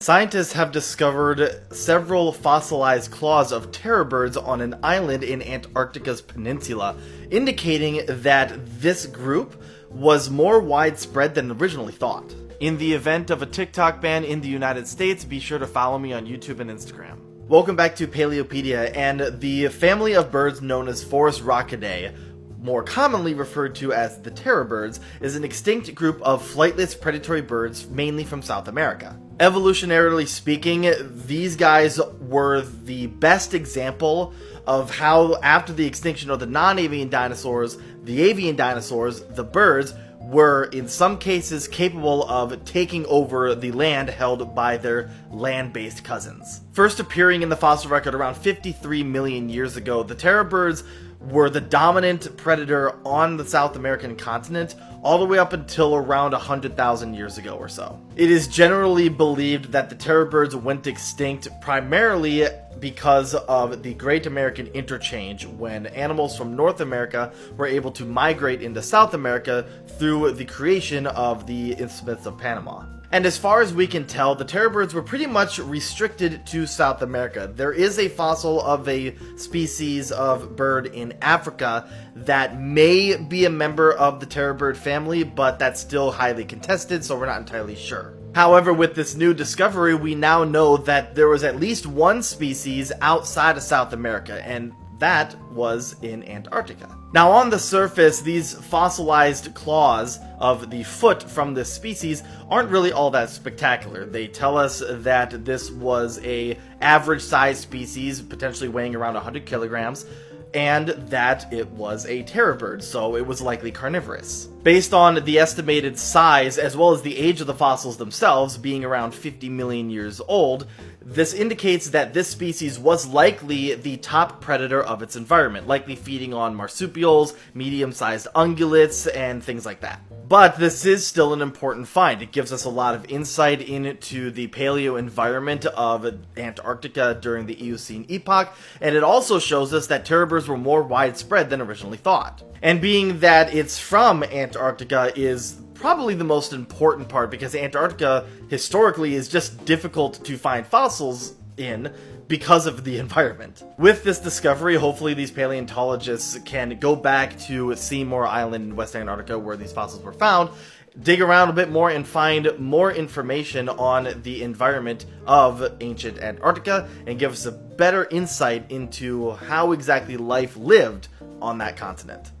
Scientists have discovered several fossilized claws of terror birds on an island in Antarctica's peninsula, indicating that this group was more widespread than originally thought. In the event of a TikTok ban in the United States, be sure to follow me on YouTube and Instagram. Welcome back to Paleopedia, and the family of birds known as Forest Rockidae, more commonly referred to as the terror birds, is an extinct group of flightless predatory birds mainly from South America. Evolutionarily speaking, these guys were the best example of how, after the extinction of the non-avian dinosaurs, the avian dinosaurs, the birds, were in some cases capable of taking over the land held by their land-based cousins. First appearing in the fossil record around 53 million years ago, the terror birds were the dominant predator on the South American continent all the way up until around 100,000 years ago or so. It is generally believed that the terror birds went extinct primarily because of the Great American Interchange, when animals from North America were able to migrate into South America through the creation of the Isthmus of Panama. And as far as we can tell, the terror birds were pretty much restricted to South America. There is a fossil of a species of bird in Africa that may be a member of the terror bird family, but that's still highly contested, so we're not entirely sure. However, with this new discovery, we now know that there was at least one species outside of South America, and that was in Antarctica. Now, on the surface, these fossilized claws of the foot from this species aren't really all that spectacular. They tell us that this was a average-sized species, potentially weighing around 100 kilograms, and that it was a terror bird, so it was likely carnivorous. Based on the estimated size, as well as the age of the fossils themselves, being around 50 million years old, this indicates that this species was likely the top predator of its environment, likely feeding on marsupials, medium-sized ungulates, and things like that. But this is still an important find. It gives us a lot of insight into the paleo environment of Antarctica during the Eocene epoch, and it also shows us that terror birds were more widespread than originally thought. And being that it's from Antarctica is probably the most important part, because Antarctica historically is just difficult to find fossils in because of the environment. With this discovery, hopefully these paleontologists can go back to Seymour Island in West Antarctica where these fossils were found, dig around a bit more and find more information on the environment of ancient Antarctica and give us a better insight into how exactly life lived on that continent.